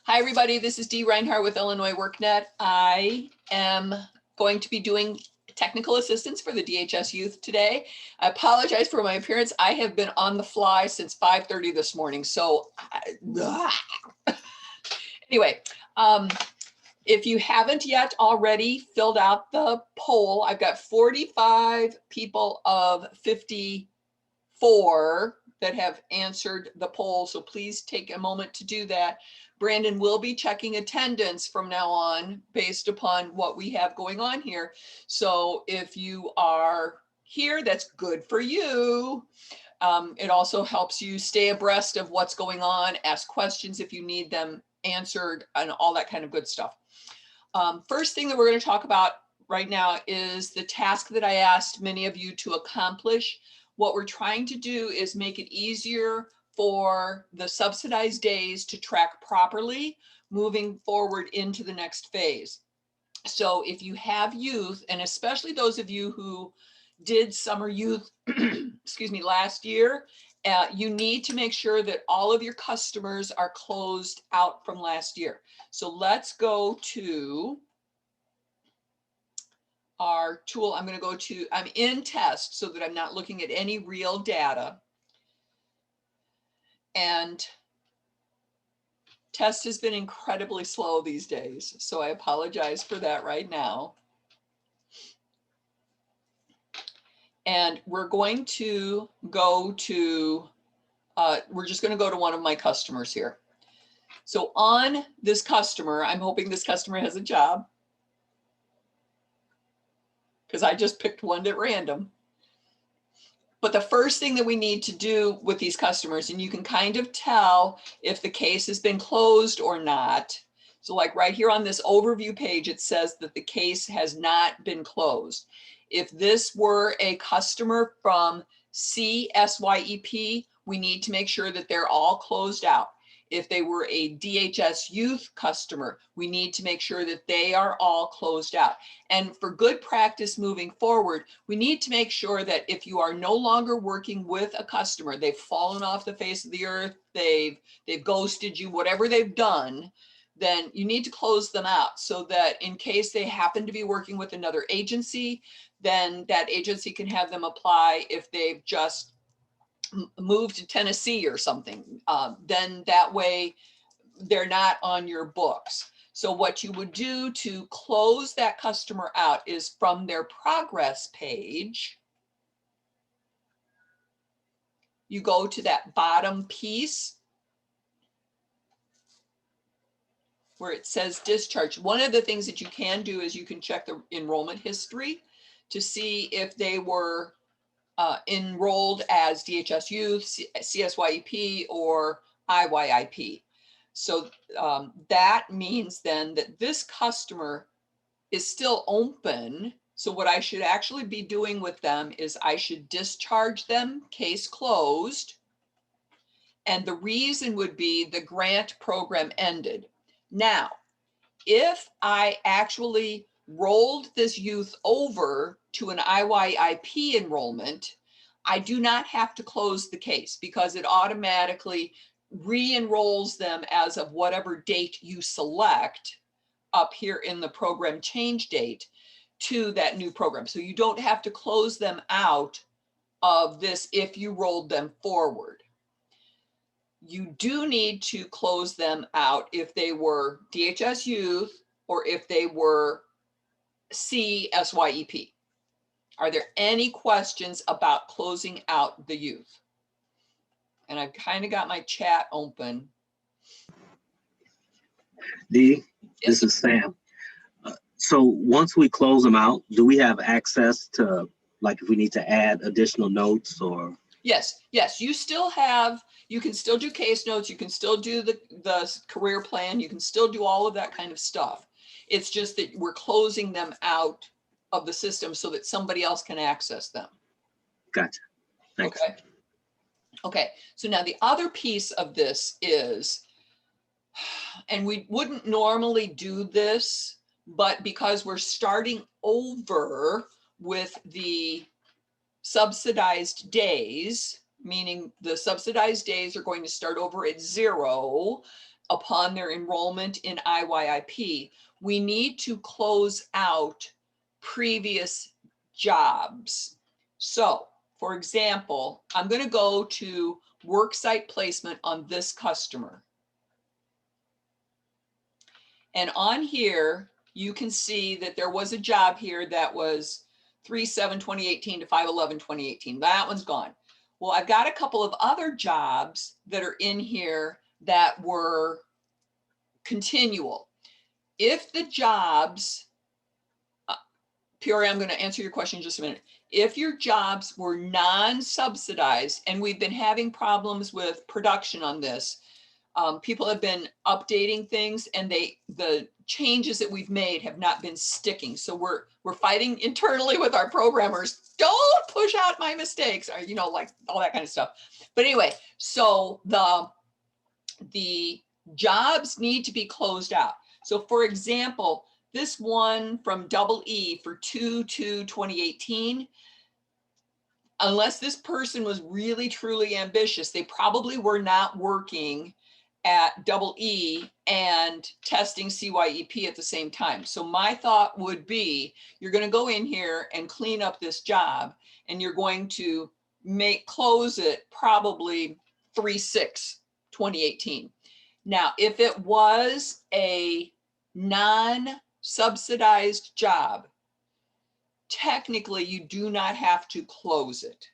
Hi, everybody. This is Dee Reinhardt with Illinois WorkNet. I am going to be doing technical assistance for the DHS Youth today. I apologize for my appearance. I have been on the fly since 5:30 this morning. So anyway, if you haven't yet already filled out the poll, I've got 45 people of 54 that have answered the poll. So please take a moment to do that. Brandon will be checking attendance from now on based upon what we have going on here. So if you are here, that's good for you. It also helps you stay abreast of what's going on, ask questions if you need them answered, and all that kind of good stuff. First thing that we're going to talk about right now is the task that I asked many of you to accomplish. What we're trying to do is make it easier for the subsidized days to track properly moving forward into the next phase. So if you have youth, and especially those of you who did summer youth, excuse me, last year, you need to make sure that all of your customers are closed out from last year. So let's go to our tool. I'm in test so that I'm not looking at any real data. And test has been incredibly slow these days, so I apologize for that right now. And we're going to go to, we're just going to go to one of my customers here. So on this customer, I'm hoping this customer has a job, because I just picked one at random. But the first thing that we need to do with these customers, and you can kind of tell if the case has been closed or not. So like right here on this overview page, it says that the case has not been closed. If this were a customer from CSYEP, we need to make sure that they're all closed out. If they were a DHS Youth customer, we need to make sure that they are all closed out. And for good practice moving forward, we need to make sure that if you are no longer working with a customer, they've fallen off the face of the earth, they've ghosted you, whatever they've done, then you need to close them out so that in case they happen to be working with another agency, then that agency can have them apply if they've just moved to Tennessee or something. Then that way they're not on your books. So what you would do to close that customer out is from their progress page, you go to that bottom piece where it says discharge. One of the things that you can do is you can check the enrollment history to see if they were enrolled as DHS Youth, CSYEP, or IYIP. So that means then that this customer is still open. So what I should actually be doing with them is I should discharge them, case closed. And the reason would be the grant program ended. Now, if I actually rolled this youth over to an IYIP enrollment, I do not have to close the case because it automatically re-enrolls them as of whatever date you select up here in the program change date to that new program. So you don't have to close them out of this if you rolled them forward. You do need to close them out if they were DHS Youth or if they were CSYEP. Are there any questions about closing out the youth? And I've kind of got my chat open. Dee, yes. This is Sam. So once we close them out, do we have access to, like, if we need to add additional notes or? Yes, you still have, you can still do case notes, you can still do the career plan, you can still do all of that kind of stuff. It's just that we're closing them out of the system so that somebody else can access them. Gotcha. Thanks. Okay, so now the other piece of this is, and we wouldn't normally do this, but because we're starting over with the subsidized days, meaning the subsidized days are going to start over at 0. upon their enrollment in IYIP, we need to close out previous jobs. So, for example, I'm going to go to worksite placement on this customer. And on here, you can see that there was a job here that was 3/7/2018 to 5/11/2018. That one's gone. Well, I've got a couple of other jobs that are in here that were continual. If the jobs, Peoria, I'm going to answer your question in just a minute. If your jobs were non-subsidized, and we've been having problems with production on this, people have been updating things, and the changes that we've made have not been sticking. So we're fighting internally with our programmers. Don't push out my mistakes, or like all that kind of stuff. But anyway, so the jobs need to be closed out. So for example, this one from Double E for 2/2/2018, unless this person was really truly ambitious, they probably were not working at Double E and testing CYEP at the same time. So my thought would be, you're going to go in here and clean up this job, and you're going to close it probably 3/6/2018. Now, if it was a non-subsidized job, technically you do not have to close it.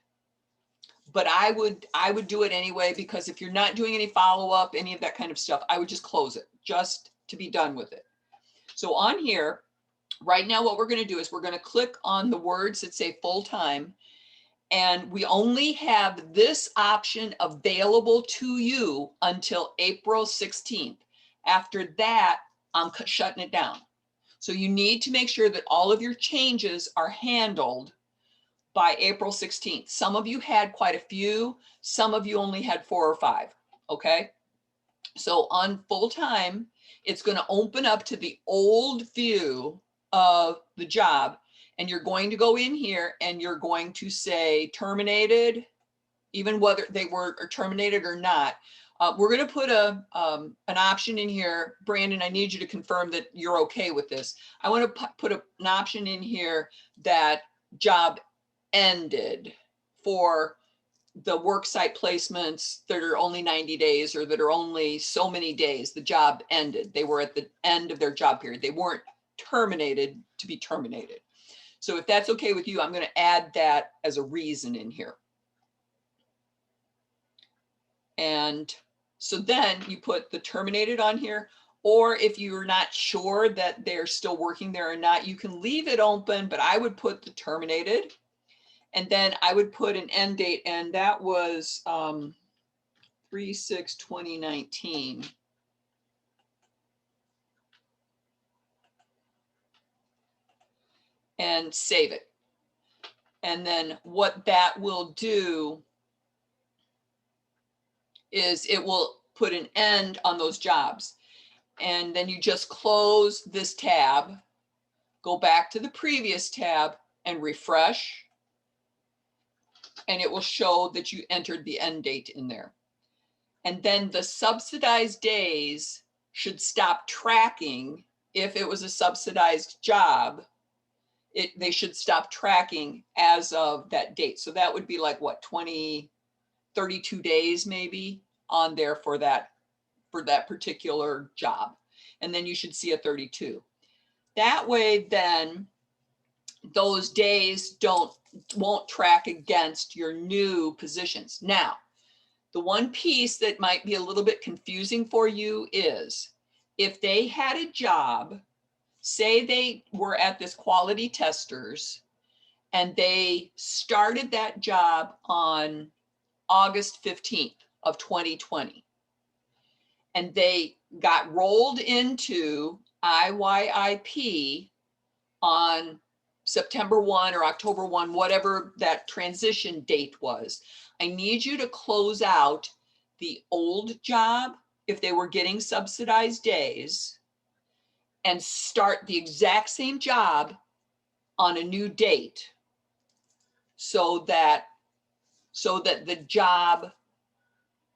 But I would do it anyway, because if you're not doing any follow-up, any of that kind of stuff, I would just close it just to be done with it. So on here, right now, what we're going to do is we're going to click on the words that say full-time, and we only have this option available to you until April 16th. After that, I'm shutting it down. So you need to make sure that all of your changes are handled by April 16th. Some of you had quite a few, some of you only had 4 or 5, okay? So on full-time, it's going to open up to the old view of the job, and you're going to go in here and you're going to say terminated, even whether they were terminated or not. We're going to put an option in here. Brandon, I need you to confirm that you're okay with this. I want to put an option in here that job ended for the worksite placements that are only 90 days or that are only so many days. The job ended. They were at the end of their job period. They weren't terminated to be terminated. So if that's okay with you, I'm going to add that as a reason in here. And so then you put the terminated on here, or if you're not sure that they're still working there or not, you can leave it open, but I would put the terminated. And then I would put an end date, and that was 3/6/2019. And save it. And then what that will do is it will put an end on those jobs. And then you just close this tab, go back to the previous tab and refresh. And it will show that you entered the end date in there. And then the subsidized days should stop tracking. If it was a subsidized job, they should stop tracking as of that date. So that would be like what, 32 days maybe on there for that particular job. And then you should see a 32. That way then those days won't track against your new positions. Now, the one piece that might be a little bit confusing for you is if they had a job, say they were at this quality testers and they started that job on August 15th of 2020, and they got rolled into IYIP on September 1 or October 1, whatever that transition date was. I need you to close out the old job if they were getting subsidized days and start the exact same job on a new date so that the job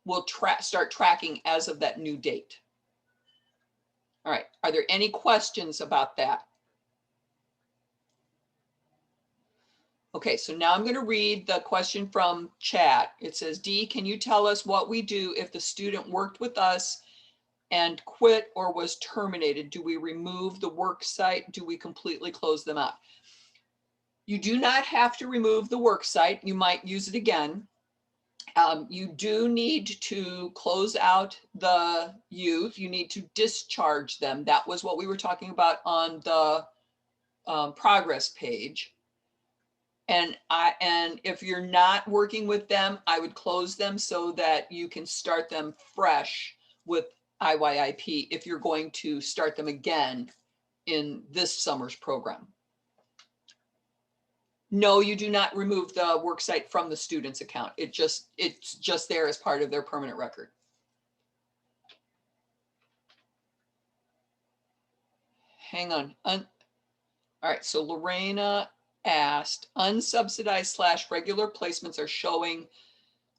will start tracking as of that new date. All right, are there any questions about that? Okay, so now I'm going to read the question from chat. It says, Dee, can you tell us what we do if the student worked with us and quit or was terminated? Do we remove the work site? Do we completely close them out? You do not have to remove the work site. You might use it again. You do need to close out the youth. You need to discharge them. That was what we were talking about on the progress page. And if you're not working with them, I would close them so that you can start them fresh with IYIP if you're going to start them again in this summer's program. No, you do not remove the worksite from the student's account. It's just there as part of their permanent record. Hang on. All right, so Lorena asked, unsubsidized / regular placements are showing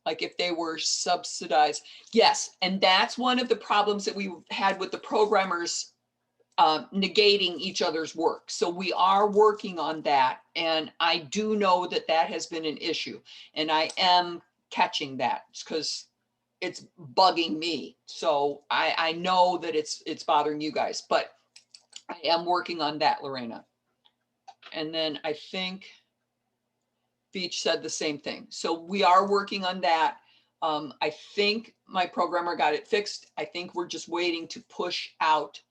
like if they were subsidized. Yes, and that's one of the problems that we had with the programmers negating each other's work. So we are working on that. And I do know that that has been an issue. And I am catching that because it's bugging me. So I know that it's bothering you guys, but I am working on that, Lorena. And then I think Beach said the same thing. So we are working on that. I think my programmer got it fixed. I think we're just waiting to push out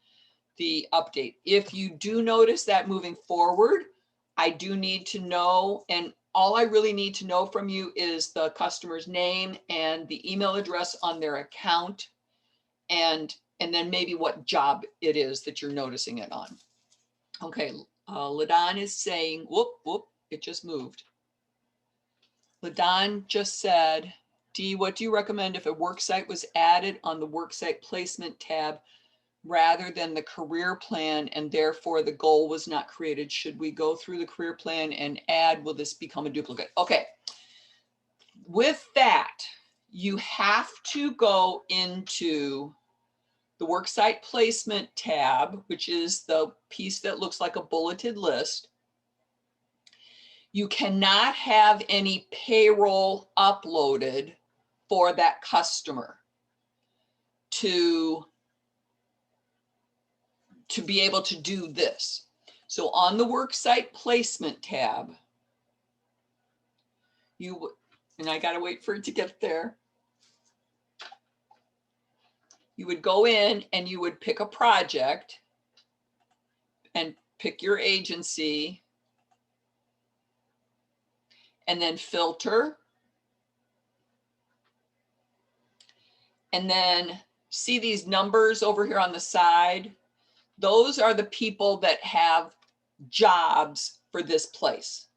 the update. If you do notice that moving forward, I do need to know, and all I really need to know from you is the customer's name and the email address on their account, and then maybe what job it is that you're noticing it on. Okay, Ladon is saying, whoop, it just moved. Ladon just said, Dee, what do you recommend if a worksite was added on the worksite placement tab rather than the career plan, and therefore the goal was not created? Should we go through the career plan and add? Will this become a duplicate? Okay, with that, you have to go into the worksite placement tab, which is the piece that looks like a bulleted list. You cannot have any payroll uploaded for that customer to be able to do this. So on the worksite placement tab, and I gotta wait for it to get there. You would go in and you would pick a project and pick your agency and then filter. And then see these numbers over here on the side? Those are the people that have jobs for this place.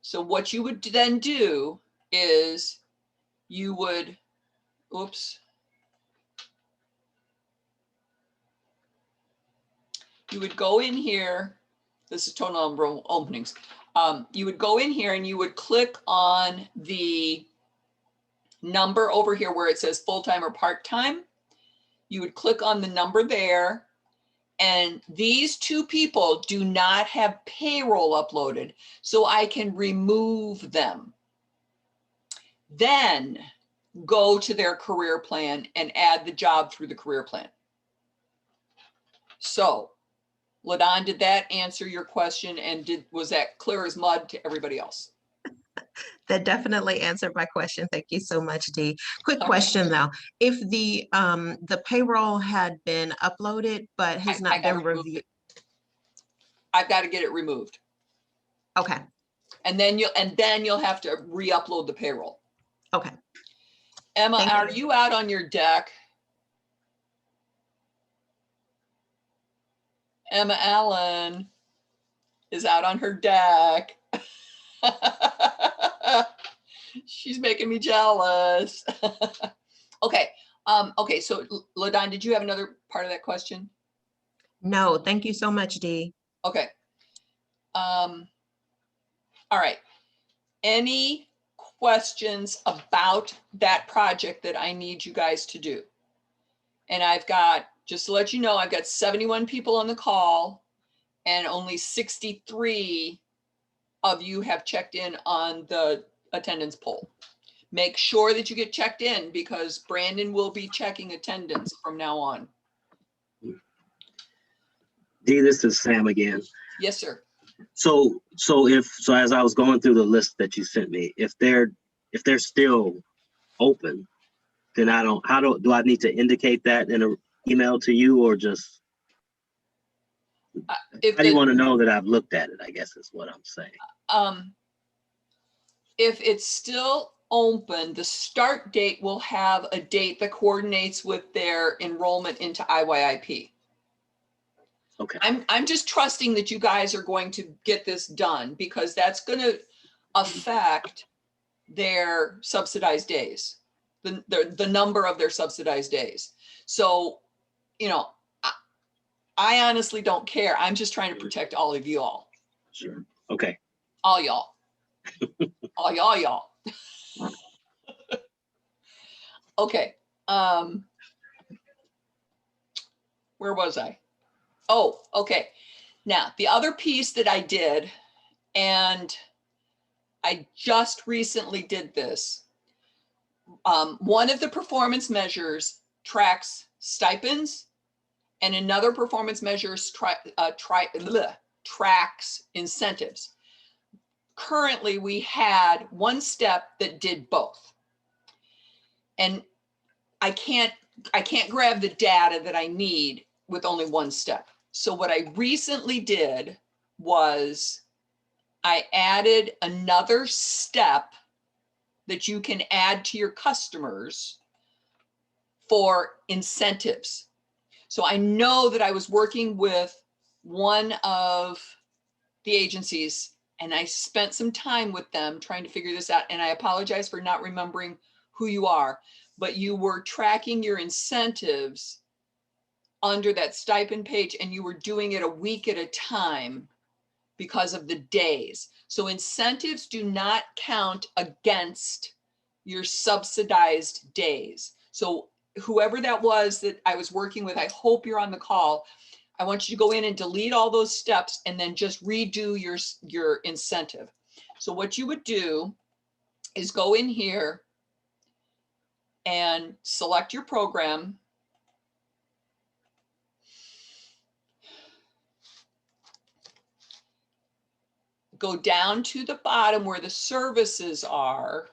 So what you would then do is you would, you would go in here. This is total number of openings. You would go in here and you would click on the number over here where it says full-time or part-time. You would click on the number there. And these two people do not have payroll uploaded, so I can remove them. Then go to their career plan and add the job through the career plan. So, Ladon, did that answer your question? And was that clear as mud to everybody else? That definitely answered my question. Thank you so much, Dee. Quick question though. If the payroll had been uploaded, but has not been reviewed. I've got to get it removed. Okay. And then you'll have to re-upload the payroll. Okay. Emma, are you out on your deck? Emma Allen is out on her deck. She's making me jealous. Okay. Okay. So Ladon, did you have another part of that question? No, thank you so much, Dee. Okay. All right. Any questions about that project that I need you guys to do? And I've got Just to let you know, I've got 71 people on the call and only 63 of you have checked in on the attendance poll. Make sure that you get checked in because Brandon will be checking attendance from now on. Dee, this is Sam again. Yes, sir. So as I was going through the list that you sent me, if they're still open, then do I need to indicate that in an email to you, or just how do you want to know that I've looked at it, I guess is what I'm saying. If it's still open, the start date will have a date that coordinates with their enrollment into IYIP. Okay. I'm just trusting that you guys are going to get this done because that's going to affect their subsidized days, the number of their subsidized days. So, you know, I honestly don't care. I'm just trying to protect all of you all. Sure. Okay. All y'all. All y'all. Okay. Where was I? Oh, okay. Now, the other piece that I did, and I just recently did this. One of the performance measures tracks stipends, and another performance measures tracks incentives. Currently, we had one step that did both. And I can't grab the data that I need with only one step. So what I recently did was I added another step that you can add to your customers for incentives. So I know that I was working with one of the agencies and I spent some time with them trying to figure this out. And I apologize for not remembering who you are, but you were tracking your incentives under that stipend page and you were doing it a week at a time because of the days. So incentives do not count against your subsidized days. So whoever that was that I was working with, I hope you're on the call. I want you to go in and delete all those steps and then just redo your incentive. So what you would do is go in here and select your program. Go down to the bottom where the services are,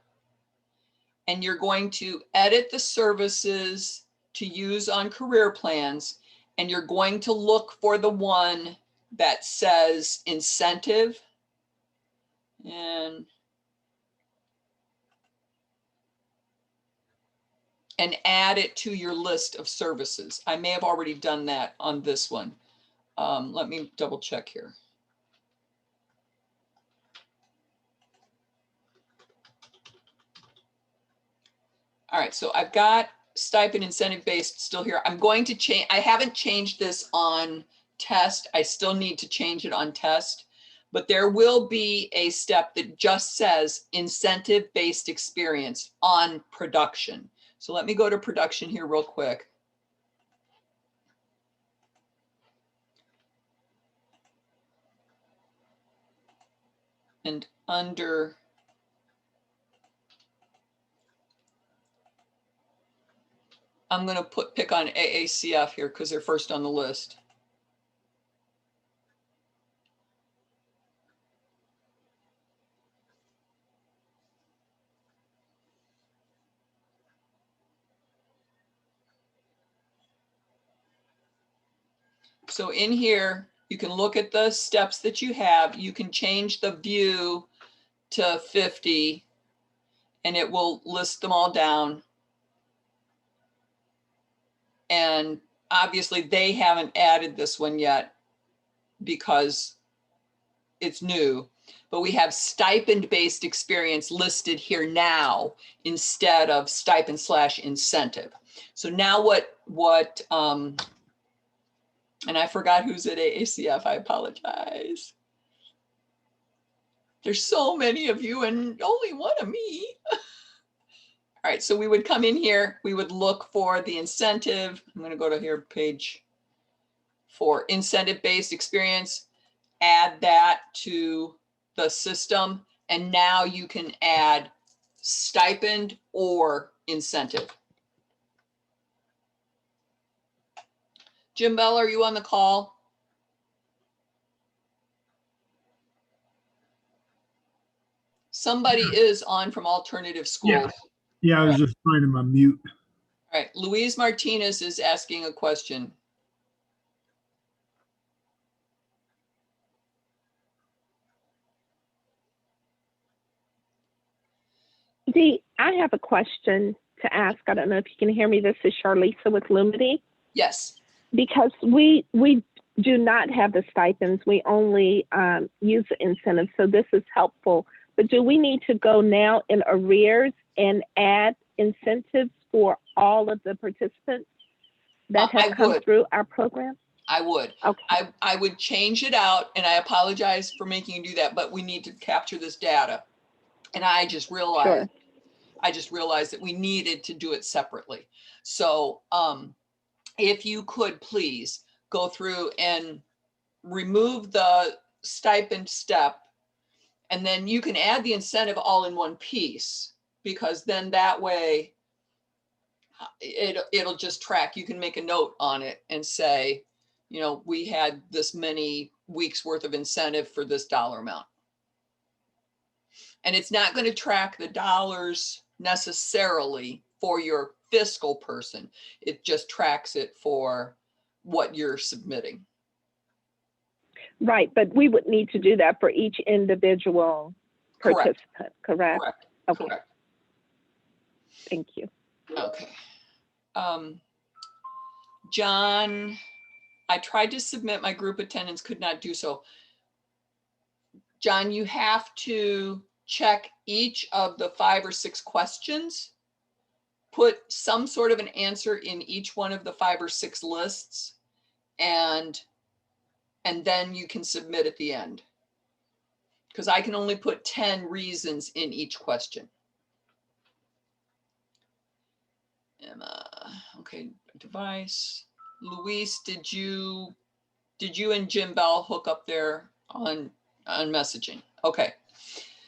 and you're going to edit the services to use on career plans, and you're going to look for the one that says incentive, and add it to your list of services. I may have already done that on this one. Let me double check here. All right, so I've got stipend incentive based still here. I'm going to change, I haven't changed this on test. I still need to change it on test, but there will be a step that just says incentive based experience on production. So let me go to production here real quick. And under I'm going to pick on AACF here because they're first on the list. So in here, you can look at the steps that you have. You can change the view to 50 and it will list them all down. And obviously they haven't added this one yet because it's new, but we have stipend-based experience listed here now instead of stipend/incentive. So now and I forgot who's at AACF, I apologize. There's so many of you and only one of me. All right, so we would come in here, we would look for the incentive. I'm going to go to here, page 4, incentive-based experience, add that to the system, and now you can add stipend or incentive. Jim Bell, are you on the call? Somebody is on from alternative schools. Yeah, I was just finding my mute. All right, Louise Martinez is asking a question. Dee, I have a question to ask. I don't know if you can hear me. This is Charlisa with Lumity. Yes. Because we do not have the stipends. We only use the incentives. So this is helpful. But do we need to go now in arrears and add incentives for all of the participants that have come through our program? I would. Okay. I would change it out, and I apologize for making you do that, but we need to capture this data. And I just realized, that we needed to do it separately. So if you could please go through and remove the stipend step, and then you can add the incentive all in one piece, because then that way it'll just track. You can make a note on it and say, you know, we had this many weeks worth of incentive for this dollar amount. And it's not going to track the dollars necessarily for your fiscal person. It just tracks it for what you're submitting. Right, but we would need to do that for each individual participant, correct? Correct. Okay. Correct. Thank you. Okay. John, I tried to submit my group attendance, could not do so. John, you have to check each of the 5 or 6 questions, put some sort of an answer in each one of the 5 or 6 lists, and then you can submit at the end. Because I can only put 10 reasons in each question. Emma, okay, device. Luis, did you and Jim Bell hook up there on messaging? Okay.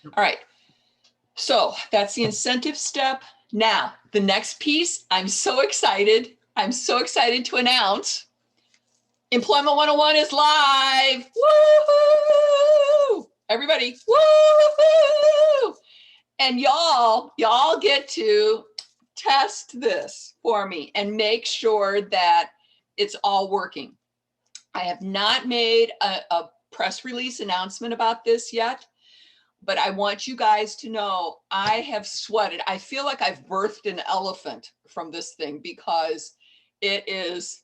All right. So that's the incentive step. Now, the next piece, I'm so excited. I'm so excited to announce Employment 101 is live. Woo-hoo! Everybody, woo-hoo! And y'all get to test this for me and make sure that it's all working. I have not made a press release announcement about this yet, but I want you guys to know I have sweated. I feel like I've birthed an elephant from this thing, because it is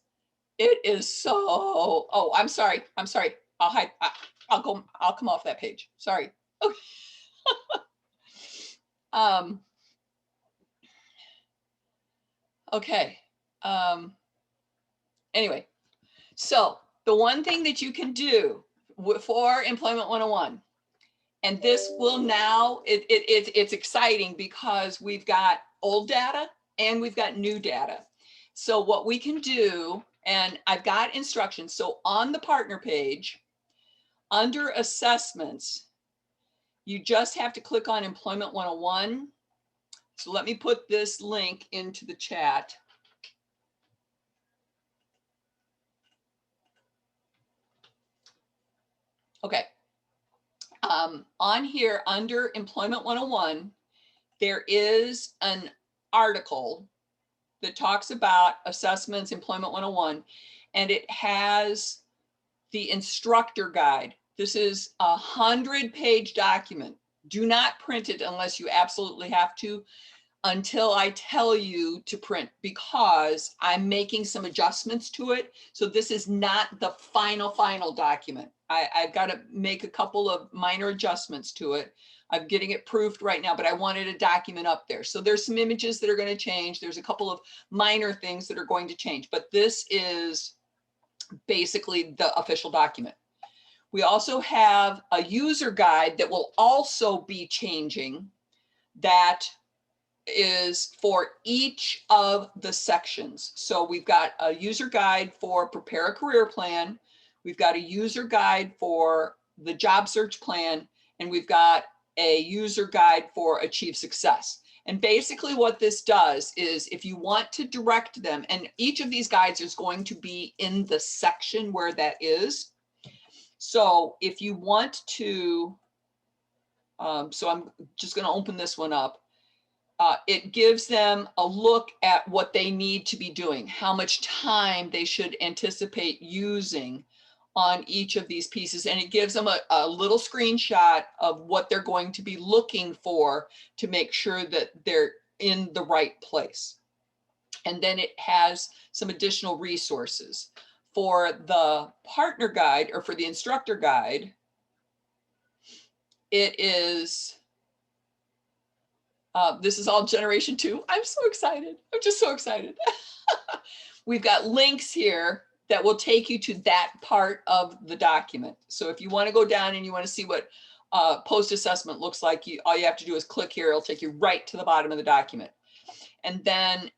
so, oh, I'm sorry. I'll come off that page. Sorry. Okay. Okay. Anyway, so the one thing that you can do for Employment 101, and this will now, it's exciting because we've got old data and we've got new data. So what we can do, and I've got instructions. So on the partner page, under assessments, you just have to click on Employment 101. So let me put this link into the chat. Okay. On here under Employment 101, there is an article that talks about assessments, Employment 101, and it has the instructor guide. This is a 100-page document. Do not print it unless you absolutely have to, until I tell you to print, because I'm making some adjustments to it. So this is not the final document. I've got to make a couple of minor adjustments to it. I'm getting it proofed right now, but I wanted a document up there. So there's some images that are going to change. There's a couple of minor things that are going to change, but this is basically the official document. We also have a user guide that will also be changing, that is for each of the sections. So we've got a user guide for prepare a career plan. We've got a user guide for the job search plan, and we've got a user guide for achieve success. And basically what this does is if you want to direct them, and each of these guides is going to be in the section where that is. So if you want to, so I'm just going to open this one up. It gives them a look at what they need to be doing, how much time they should anticipate using on each of these pieces. And it gives them a little screenshot of what they're going to be looking for to make sure that they're in the right place. And then it has some additional resources. For the partner guide or for the instructor guide, it is, this is all generation 2. I'm so excited. I'm just so excited. We've got links here that will take you to that part of the document. So if you want to go down and you want to see what post-assessment looks like, all you have to do is click here. It'll take you right to the bottom of the document. And then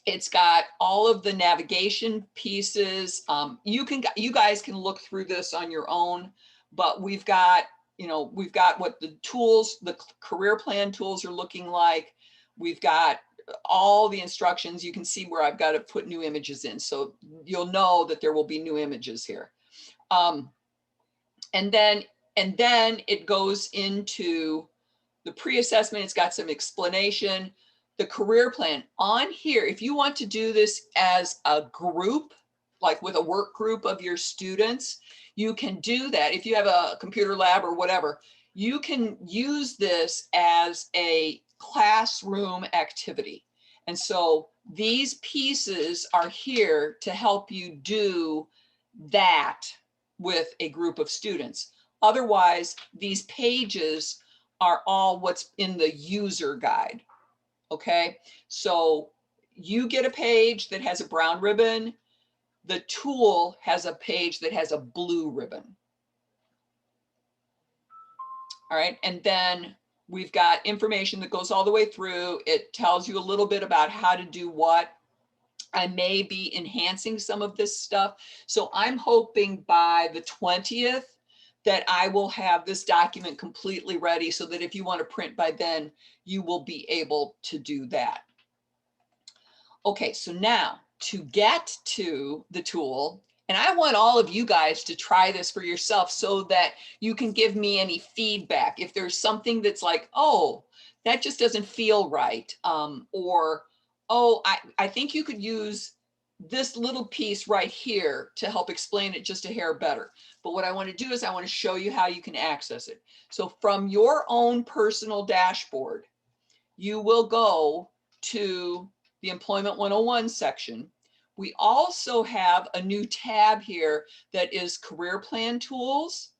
it's got all of the navigation pieces. You guys can look through this on your own, but we've got, we've got what the tools, the career plan tools are looking like. We've got all the instructions. You can see where I've got to put new images in. So you'll know that there will be new images here. And then it goes into the pre-assessment. It's got some explanation. The career plan on here, if you want to do this as a group, like with a work group of your students, you can do that. If you have a computer lab or whatever, you can use this as a classroom activity. And so these pieces are here to help you do that with a group of students. Otherwise, these pages are all what's in the user guide. Okay, so you get a page that has a brown ribbon. The tool has a page that has a blue ribbon. All right, and then we've got information that goes all the way through. It tells you a little bit about how to do what. I may be enhancing some of this stuff. So I'm hoping by the 20th that I will have this document completely ready so that if you want to print by then, you will be able to do that. Okay, so now to get to the tool, and I want all of you guys to try this for yourself so that you can give me any feedback. If there's something that's like, oh, that just doesn't feel right, or, oh, I think you could use this little piece right here to help explain it just a hair better. But what I want to do is I want to show you how you can access it. So from your own personal dashboard, you will go to the Employment 101 section. We also have a new tab here that is Career Plan Tools.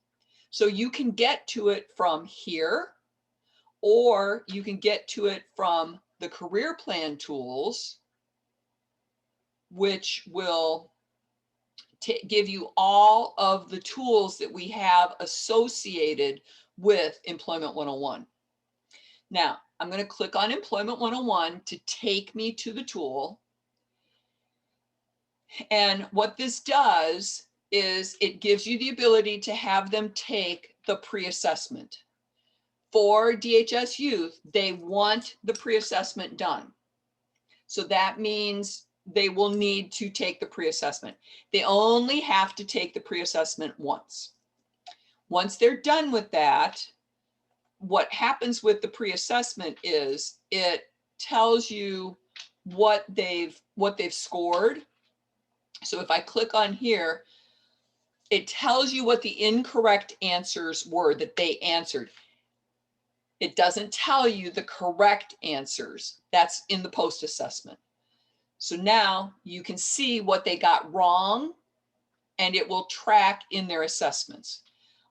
So you can get to it from here, or you can get to it from the Career Plan Tools, which will give you all of the tools that we have associated with Employment 101. Now, I'm going to click on Employment 101 to take me to the tool. And what this does is it gives you the ability to have them take the pre-assessment. For DHS Youth, they want the pre-assessment done. So that means they will need to take the pre-assessment. They only have to take the pre-assessment once. Once they're done with that, what happens with the pre-assessment is it tells you what they've scored. So if I click on here, it tells you what the incorrect answers were that they answered. It doesn't tell you the correct answers. That's in the post-assessment. So now you can see what they got wrong, and it will track in their assessments.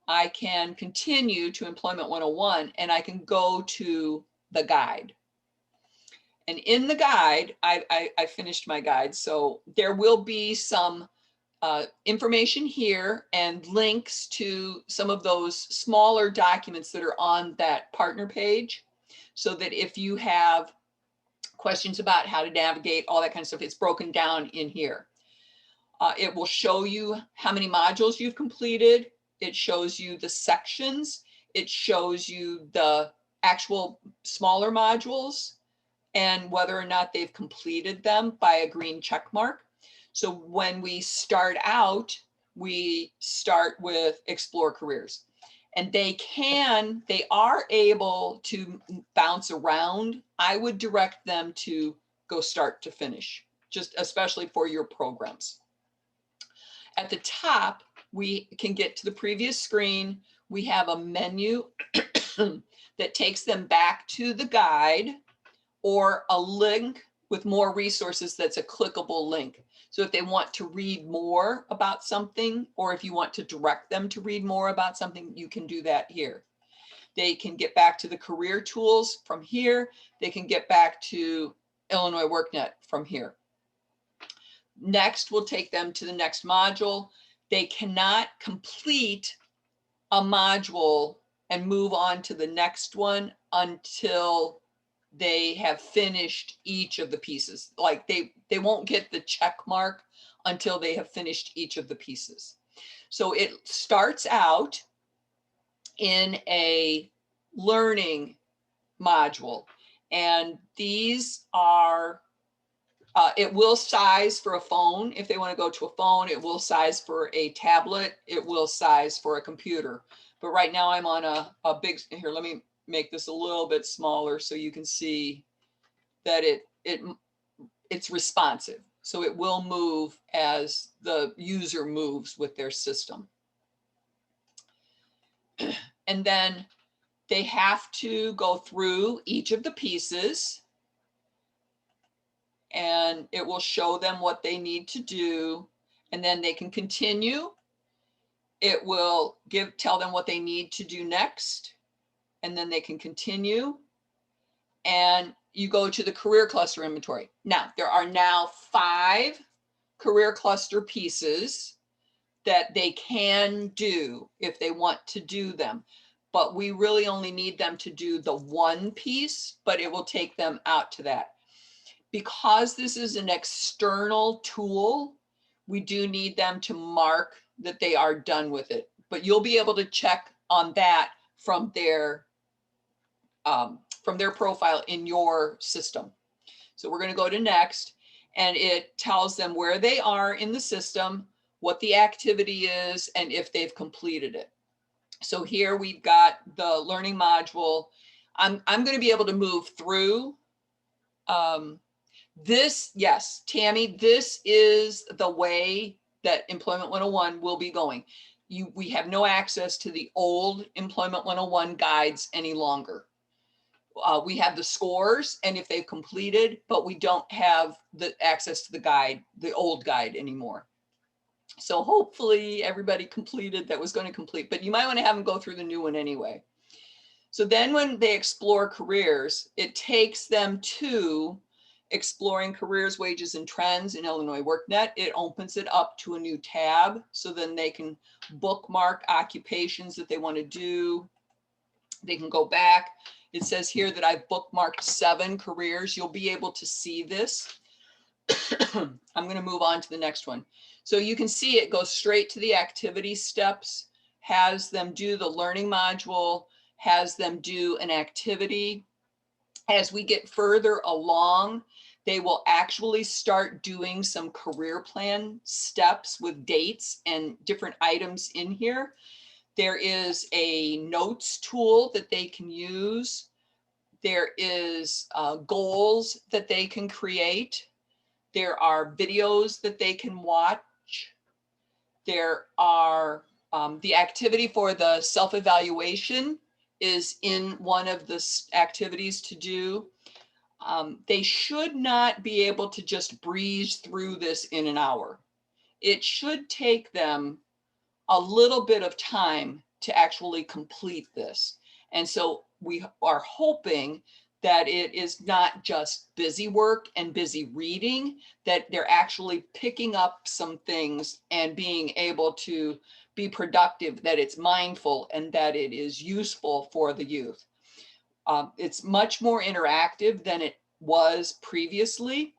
I can continue to Employment 101, and I can go to the guide. And in the guide, I finished my guide. So there will be some information here and links to some of those smaller documents that are on that partner page. so that if you have questions about how to navigate, all that kind of stuff, it's broken down in here. It will show you how many modules you've completed. It shows you the sections. It shows you the actual smaller modules and whether or not they've completed them by a green check mark. So when we start out, we start with Explore Careers. And they are able to bounce around. I would direct them to go start to finish, just especially for your programs. At the top, we can get to the previous screen. We have a menu that takes them back to the guide, or a link with more resources that's a clickable link. So if they want to read more about something, or if you want to direct them to read more about something, you can do that here. They can get back to the career tools from here. They can get back to Illinois WorkNet from here. Next, we'll take them to the next module. They cannot complete a module and move on to the next one until they have finished each of the pieces. Like they won't get the check mark until they have finished each of the pieces. So it starts out in a learning module, and these are, it will size for a phone. If they want to go to a phone, it will size for a tablet. It will size for a computer. But right now I'm on a big, here, let me make this a little bit smaller so you can see that it's responsive. So it will move as the user moves with their system. And then they have to go through each of the pieces, and it will show them what they need to do, and then they can continue. It will tell them what they need to do next, and then they can continue. And you go to the career cluster inventory. Now, there are now 5 career cluster pieces that they can do if they want to do them. But we really only need them to do the one piece, but it will take them out to that. Because this is an external tool, we do need them to mark that they are done with it. But you'll be able to check on that from their profile in your system. So we're going to go to next, and it tells them where they are in the system, what the activity is, and if they've completed it. So here we've got the learning module. I'm going to be able to move through this. Yes, Tammy, this is the way that Employment 101 will be going. We have no access to the old Employment 101 guides any longer. We have the scores and if they've completed, but we don't have the access to the guide, the old guide anymore. So hopefully everybody completed that was going to complete, but you might want to have them go through the new one anyway. So then when they explore careers, it takes them to exploring careers, wages, and trends in Illinois WorkNet. It opens it up to a new tab, so then they can bookmark occupations that they want to do. They can go back. It says here that I've bookmarked 7 careers. You'll be able to see this. I'm going to move on to the next one. So you can see it goes straight to the activity steps, has them do the learning module, has them do an activity. As we get further along, they will actually start doing some career plan steps with dates and different items in here. There is a notes tool that they can use. There is goals that they can create. There are videos that they can watch. There are the activity for the self-evaluation is in one of the activities to do. They should not be able to just breeze through this in an hour. It should take them a little bit of time to actually complete this. And so we are hoping that it is not just busy work and busy reading, that they're actually picking up some things and being able to be productive, that it's mindful and that it is useful for the youth. It's much more interactive than it was previously.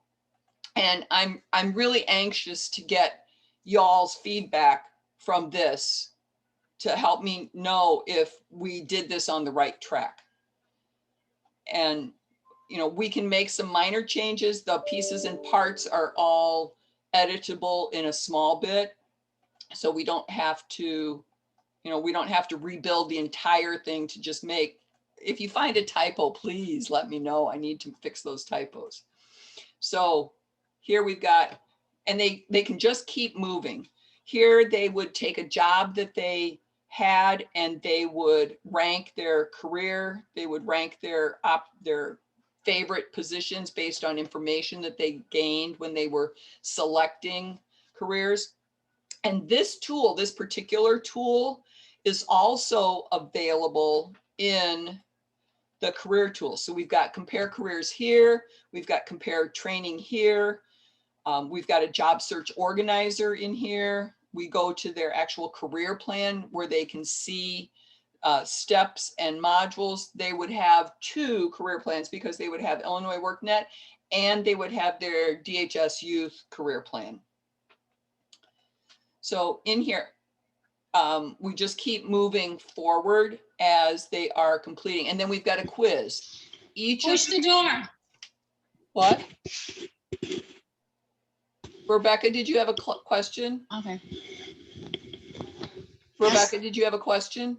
And I'm really anxious to get y'all's feedback from this to help me know if we did this on the right track. And, you know, we can make some minor changes. The pieces and parts are all editable in a small bit. So we don't have to, you know, we don't have to rebuild the entire thing to just make, if you find a typo, please let me know. I need to fix those typos. So here we've got, and they can just keep moving. Here they would take a job that they had and they would rank their career. They would rank their favorite positions based on information that they gained when they were selecting careers. And this tool, this particular tool, is also available in the career tool. So we've got compare careers here. We've got compare training here. We've got a job search organizer in here. We go to their actual career plan where they can see steps and modules. They would have 2 career plans because they would have Illinois workNet and they would have their DHS Youth career plan. So in here, we just keep moving forward as they are completing. And then we've got a quiz. Push the door. What? Rebecca, did you have a question? Okay. Rebecca, did you have a question?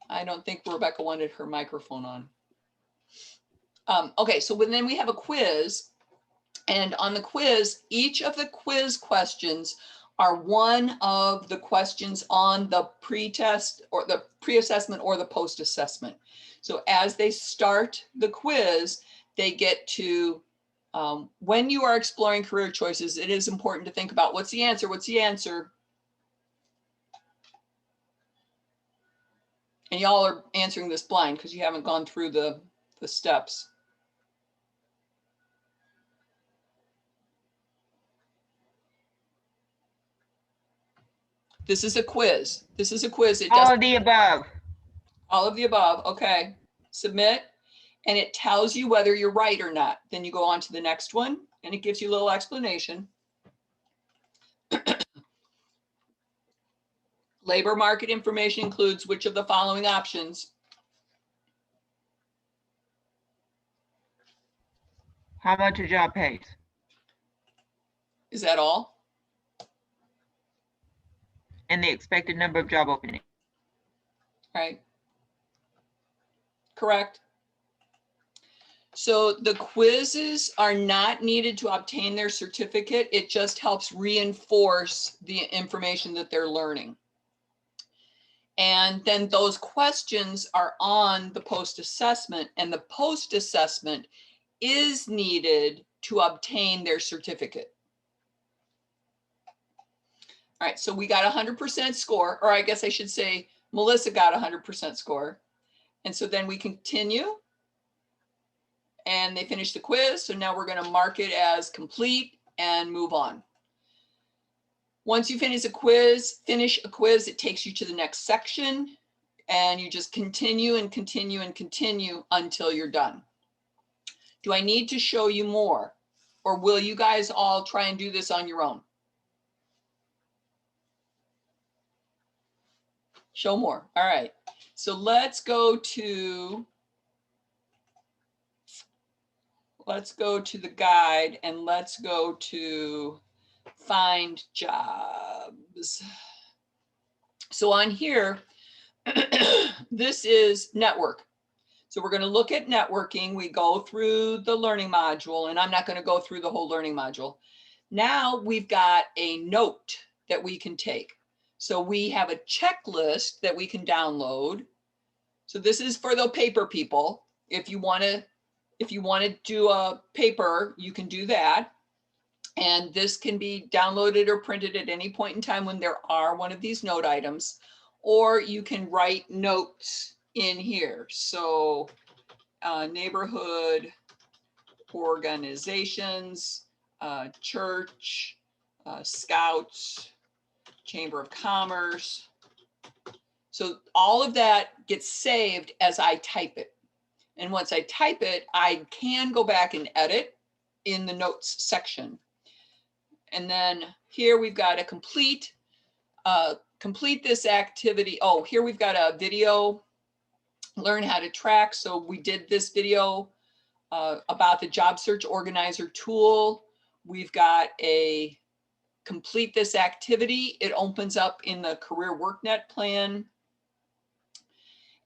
I don't think Rebecca wanted her microphone on. Okay, so then we have a quiz. And on the quiz, each of the quiz questions are one of the questions on the pre-test or the pre-assessment or the post-assessment. So as they start the quiz, they get to, when you are exploring career choices, it is important to think about what's the answer, what's the answer? And y'all are answering this blind because you haven't gone through the steps. This is a quiz. This is a quiz. It All of the above. All of the above. Okay. Submit. And it tells you whether you're right or not. Then you go on to the next one and it gives you a little explanation. Labor market information includes which of the following options? How much a job pays? Is that all? And the expected number of job openings. Right. Correct. So the quizzes are not needed to obtain their certificate. It just helps reinforce the information that they're learning. And then those questions are on the post-assessment, and the post-assessment is needed to obtain their certificate. All right, so we got 100% score, or I guess I should say Melissa got 100% score. And so then we continue and they finish the quiz. So now we're going to mark it as complete and move on. Once you finish a quiz, it takes you to the next section and you just continue and continue and continue until you're done. Do I need to show you more, or will you guys all try and do this on your own? Show more. All right. So let's go to the guide and let's go to find jobs. So on here, this is network. So we're going to look at networking. We go through the learning module, and I'm not going to go through the whole learning module. Now we've got a note that we can take. So we have a checklist that we can download. So this is for the paper people. If you want to do a paper, you can do that. And this can be downloaded or printed at any point in time when there are one of these note items, or you can write notes in here. So neighborhood organizations, church, scouts, Chamber of Commerce. So all of that gets saved as I type it. And once I type it, I can go back and edit in the notes section. And then here we've got a complete this activity. Oh, here we've got a video, learn how to track. So we did this video about the job search organizer tool. We've got a complete this activity. It opens up in the career worknet plan.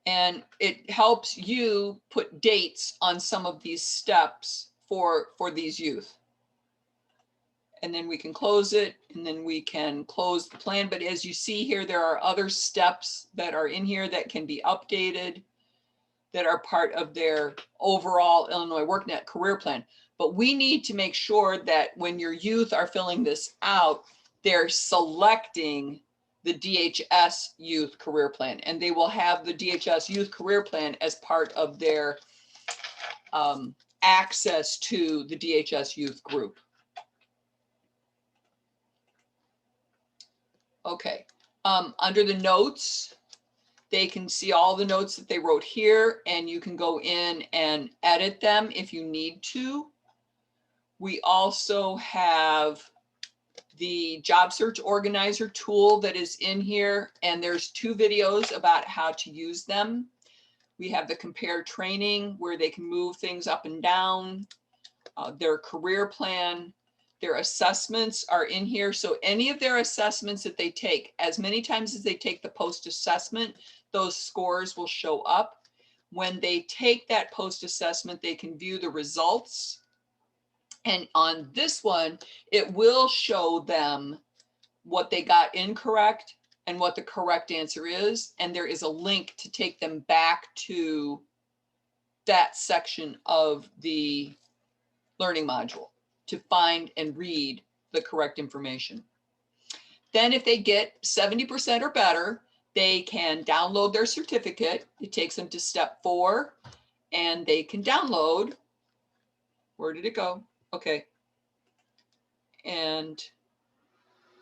And it helps you put dates on some of these steps for these youth. And then we can close it, and then we can close the plan. But as you see here, there are other steps that are in here that can be updated, that are part of their overall Illinois WorkNet career plan. But we need to make sure that when your youth are filling this out, they're selecting the DHS Youth Career Plan, and they will have the DHS Youth Career Plan as part of their access to the DHS Youth Group. Okay, under the notes, they can see all the notes that they wrote here, and you can go in and edit them if you need to. We also have the job search organizer tool that is in here, and there's 2 videos about how to use them. We have the compare training where they can move things up and down, their career plan, their assessments are in here. So any of their assessments that they take, as many times as they take the post assessment, those scores will show up. When they take that post assessment, they can view the results. And on this one, it will show them what they got incorrect and what the correct answer is. And there is a link to take them back to that section of the learning module to find and read the correct information. Then if they get 70% or better, they can download their certificate. It takes them to step 4, and they can download. Where did it go? Okay. And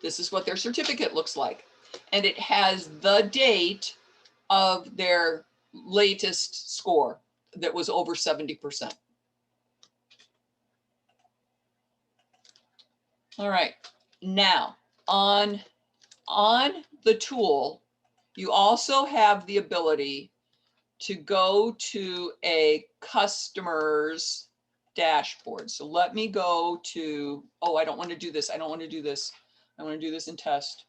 this is what their certificate looks like. And it has the date of their latest score that was over 70%. All right, now on the tool, you also have the ability to go to a customer's dashboard. So let me go to, oh, I don't want to do this. I don't want to do this. I want to do this in test.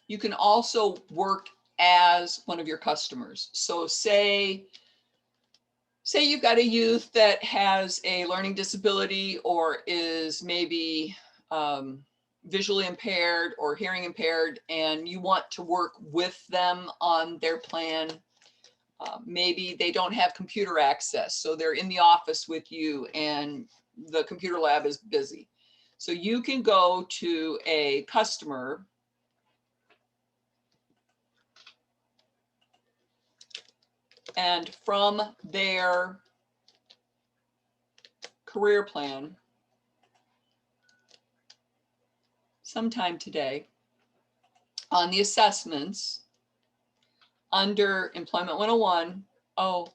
You can also work as one of your customers. So say you've got a youth that has a learning disability or is maybe visually impaired or hearing impaired, and you want to work with them on their plan. Maybe they don't have computer access, so they're in the office with you and the computer lab is busy. So you can go to a customer and from their career plan, sometime today, on the assessments, under Employment 101, oh,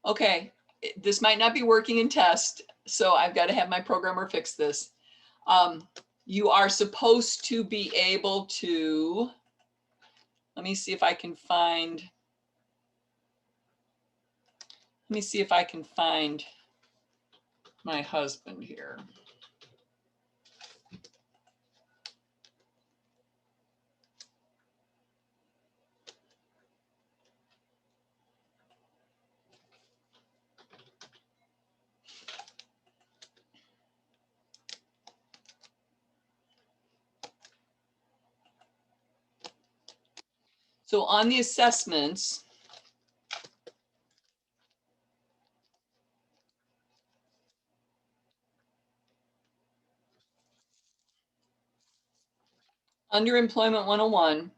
okay, this might not be working in test, so I've got to have my programmer fix this. You are supposed to be able to, let me see if I can find, my husband here. So on the assessments, under Employment 101,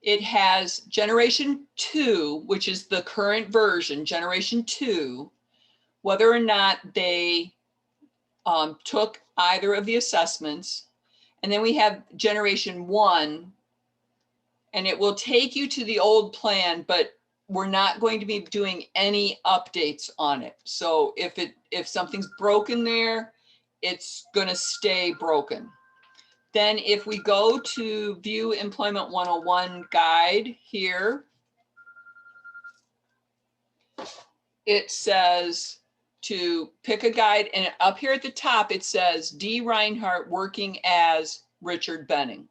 it has Generation 2, which is the current version, Generation 2, whether or not they took either of the assessments. And then we have generation 1, and it will take you to the old plan, but we're not going to be doing any updates on it. So if something's broken there, it's going to stay broken. Then if we go to View Employment 101 guide here, it says to pick a guide, and up here at the top, it says D. Reinhardt working as Richard Benning.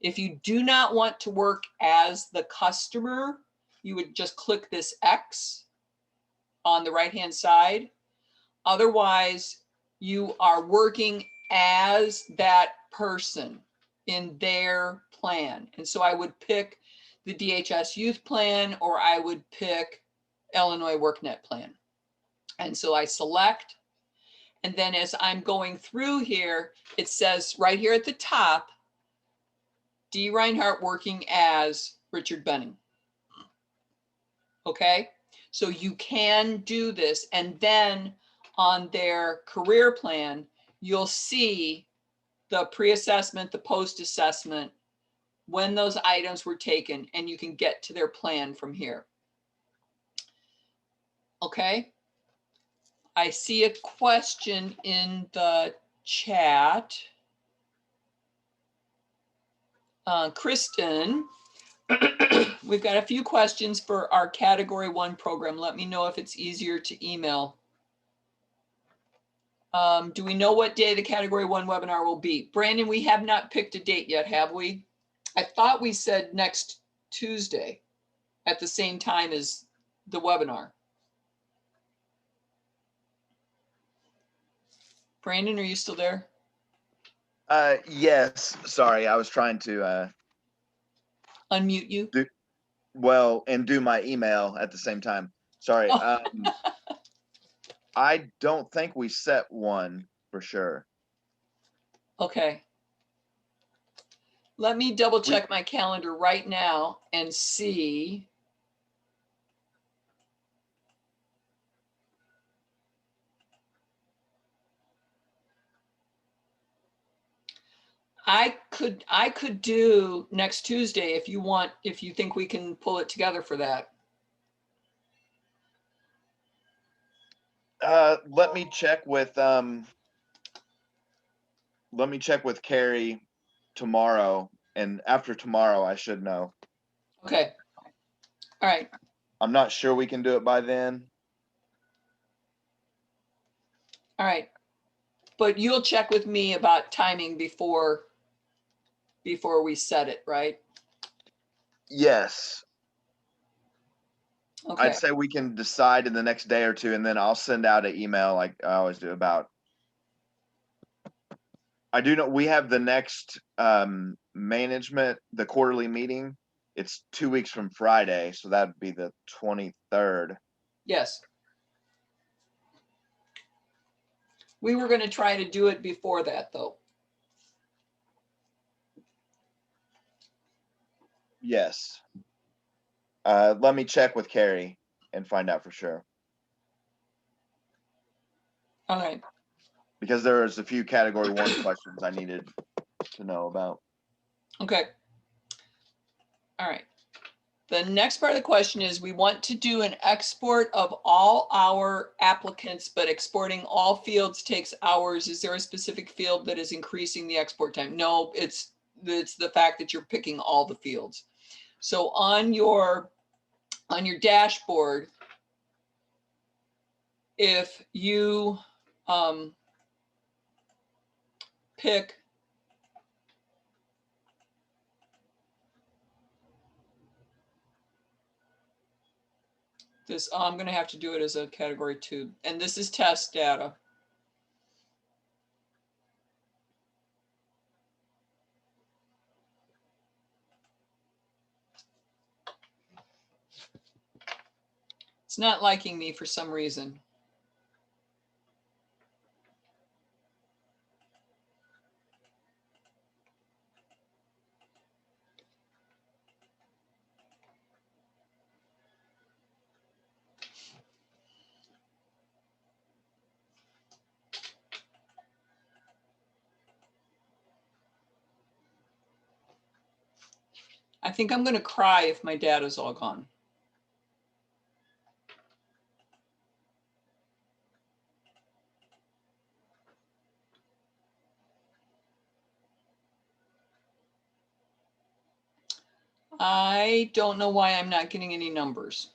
If you do not want to work as the customer, you would just click this X on the right-hand side. Otherwise, you are working as that person in their plan. And so I would pick the DHS Youth Plan, or I would pick Illinois workNet Plan. And so I select, and then as I'm going through here, it says right here at the top, D. Reinhardt working as Richard Benning. Okay, so you can do this, and then on their career plan, you'll see the pre-assessment, the post-assessment, when those items were taken, and you can get to their plan from here. Okay, I see a question in the chat. Kristen, we've got a few questions for our Category 1 program. Let me know if it's easier to email. Do we know what day the Category 1 webinar will be? Brandon, we have not picked a date yet, have we? I thought we said next Tuesday at the same time as the webinar. Brandon, are you still there? Yes, sorry, I was trying to Unmute you. do my email at the same time. Sorry. Oh. I don't think we set one for sure. Okay. Let me double check my calendar right now and see. I could do next Tuesday if you want, if you think we can pull it together for that. Let me check with Carrie tomorrow, and after tomorrow I should know. Okay. All right. I'm not sure we can do it by then. All right. But you'll check with me about timing before we set it, right? Yes. Okay. I'd say we can decide in the next day or two, and then I'll send out an email like I always do about. I do know we have the next management, the quarterly meeting. It's 2 weeks from Friday, so that'd be the 23rd. Yes. We were going to try to do it before that, though. Yes. Let me check with Carrie and find out for sure. All right. Because there's a few Category 1 questions I needed to know about. Okay. All right. The next part of the question is, we want to do an export of all our applicants, but exporting all fields takes hours. Is there a specific field that is increasing the export time? No, it's the fact that you're picking all the fields. So on your dashboard, if you pick this, I'm going to have to do it as a category 2, and this is test data. It's not liking me for some reason. I think I'm gonna cry if my data's all gone. I don't know why I'm not getting any numbers.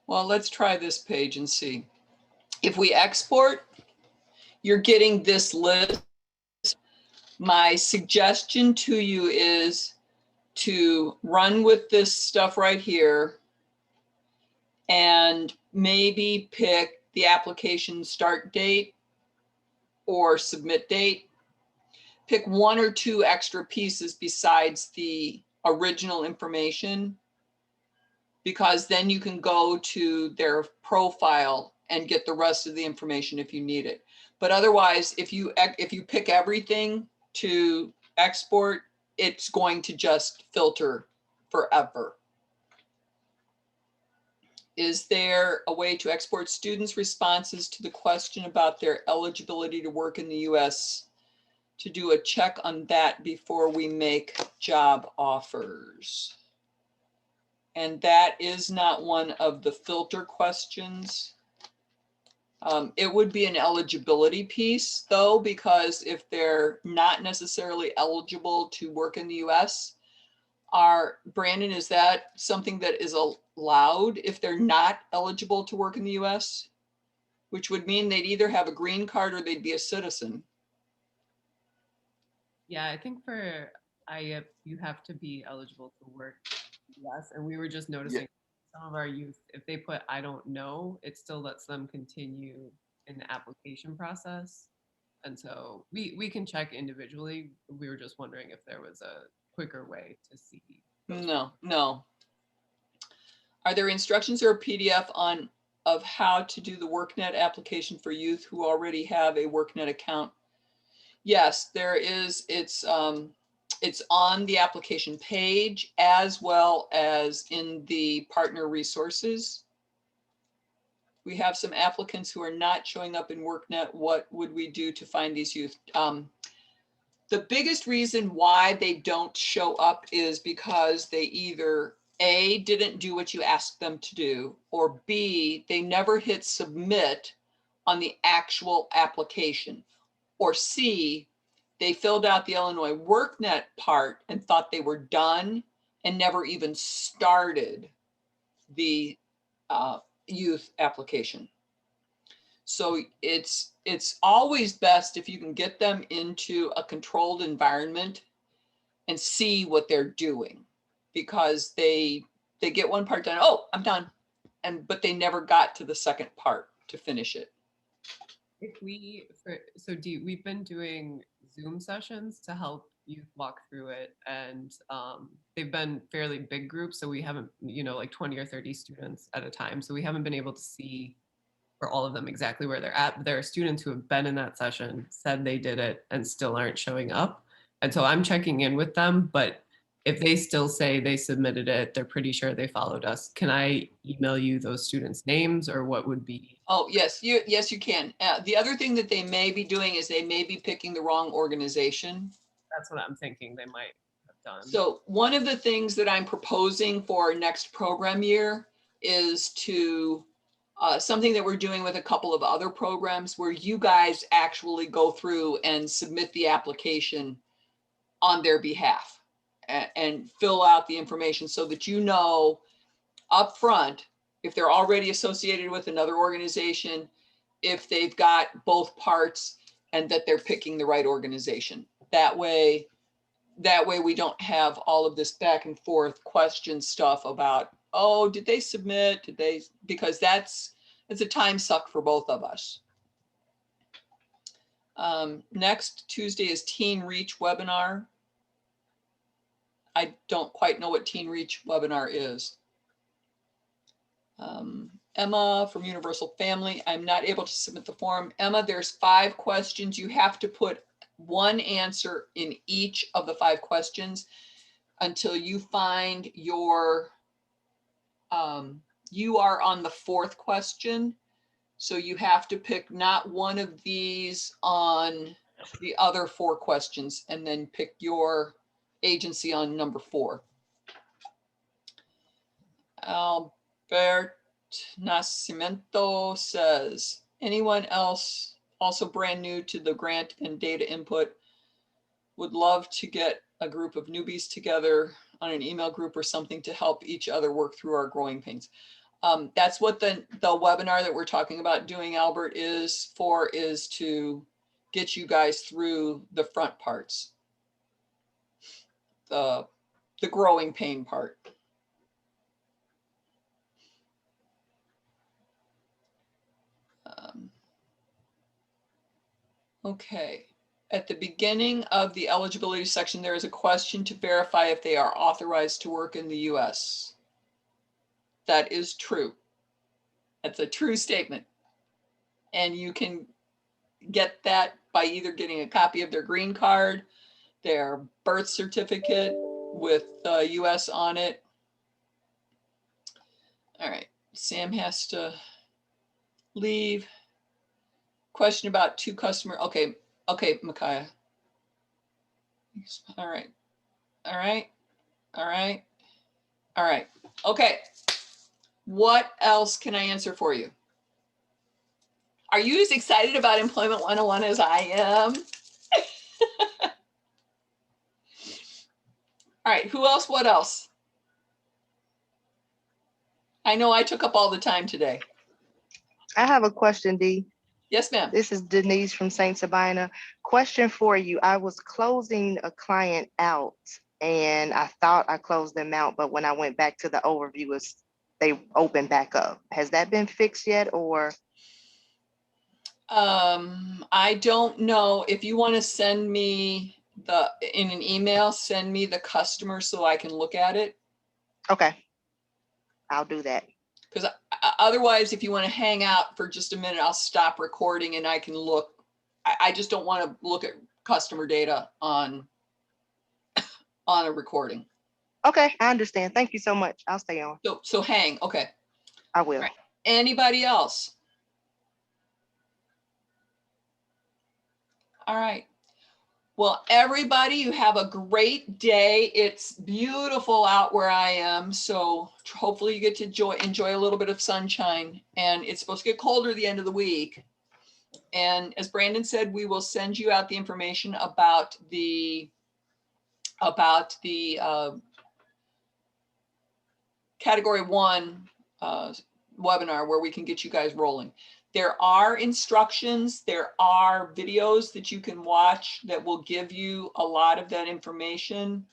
Well, let's try this page and see. If we export, you're getting this list. My suggestion to you is to run with this stuff right here and maybe pick the application start date or submit date. Pick one or two extra pieces besides the original information, because then you can go to their profile and get the rest of the information if you need it. But otherwise, if you pick everything to export, it's going to just filter forever. Is there a way to export students' responses to the question about their eligibility to work in the US, to do a check on that before we make job offers? And that is not one of the filter questions. It would be an eligibility piece though, because if they're not necessarily eligible to work in the US, Brandon, is that something that is allowed if they're not eligible to work in the US? Which would mean they'd either have a green card or they'd be a citizen. Yeah, I think for IYIP, you have to be eligible to work in the US. And we were just noticing some of our youth, if they put I don't know, it still lets them continue in the application process. And so we can check individually. We were just wondering if there was a quicker way to see. No. Are there instructions or a PDF of how to do the workNet application for youth who already have a workNet account? Yes, there is. It's on the application page as well as in the partner resources. We have some applicants who are not showing up in workNet. What would we do to find these youth? The biggest reason why they don't show up is because they either A, didn't do what you asked them to do, or B, they never hit submit on the actual application, or C, they filled out the Illinois workNet part and thought they were done and never even started the youth application. So it's always best if you can get them into a controlled environment and see what they're doing, because they get one part done. Oh, I'm done. But they never got to the second part to finish it. We've been doing Zoom sessions to help youth walk through it, and they've been fairly big groups, so we haven't, like 20 or 30 students at a time, so we haven't been able to see for all of them exactly where they're at. But there are students who have been in that session, said they did it, and still aren't showing up, and so I'm checking in with them. But if they still say they submitted it, they're pretty sure they followed us. Can I email you those students' names, or what would be? Oh, yes, you can. The other thing that they may be doing is they may be picking the wrong organization. That's what I'm thinking they might have done. So one of the things that I'm proposing for next program year is to something that we're doing with a couple of other programs, where you guys actually go through and submit the application on their behalf and fill out the information, so that you know up front if they're already associated with another organization, if they've got both parts, and that they're picking the right organization. That way we don't have all of this back and forth question stuff about, oh, did they submit? Because it's a time suck for both of us. Next Tuesday is Teen Reach webinar. I don't quite know what Teen Reach webinar is. Emma from Universal Family, I'm not able to submit the form. Emma, there's 5 questions. You have to put one answer in each of the 5 questions until you find your You are on the fourth question. So you have to pick not one of these on the other four questions and then pick your agency on number 4. Albert Nascimento says, anyone else also brand new to the grant and data input would love to get a group of newbies together on an email group or something to help each other work through our growing pains. That's what the webinar that we're talking about doing, Albert, is to get you guys through the front parts, the growing pain part. Okay. At the beginning of the eligibility section, there is a question to verify if they are authorized to work in the US. That is true. That's a true statement. And you can get that by either getting a copy of their green card, their birth certificate with US on it. All right, Sam has to leave. Question about 2 customer. Okay, Micaiah. All right. Okay. What else can I answer for you? Are you as excited about Employment 101 as I am? All right, who else? What else? I know I took up all the time today. I have a question, Dee. Yes, ma'am. This is Denise from St. Sabina. Question for you. I was closing a client out and I thought I closed them out, but when I went back to the overview, they opened back up. Has that been fixed yet or? I don't know. If you want to send me in an email, send me the customer so I can look at it. Okay, I'll do that. Because otherwise, if you want to hang out for just a minute, I'll stop recording and I can look. I just don't want to look at customer data on a recording. Okay, I understand. Thank you so much. I'll stay on. So hang. Okay. I will. All right. Anybody else? All right. Well, everybody, you have a great day. It's beautiful out where I am. So hopefully you get to enjoy a little bit of sunshine, and it's supposed to get colder at the end of the week. And as Brandon said, we will send you out the information about the Category 1 webinar where we can get you guys rolling. There are instructions, there are videos that you can watch that will give you a lot of that information.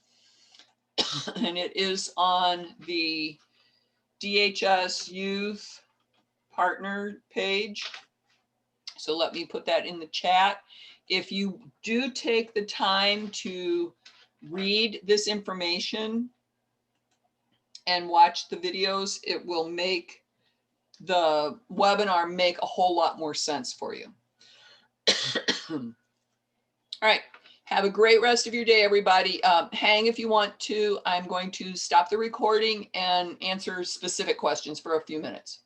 And it is on the DHS Youth Partner page. So let me put that in the chat. If you do take the time to read this information and watch the videos, it will make the webinar make a whole lot more sense for you. All right, have a great rest of your day, everybody. Hang if you want to. I'm going to stop the recording and answer specific questions for a few minutes.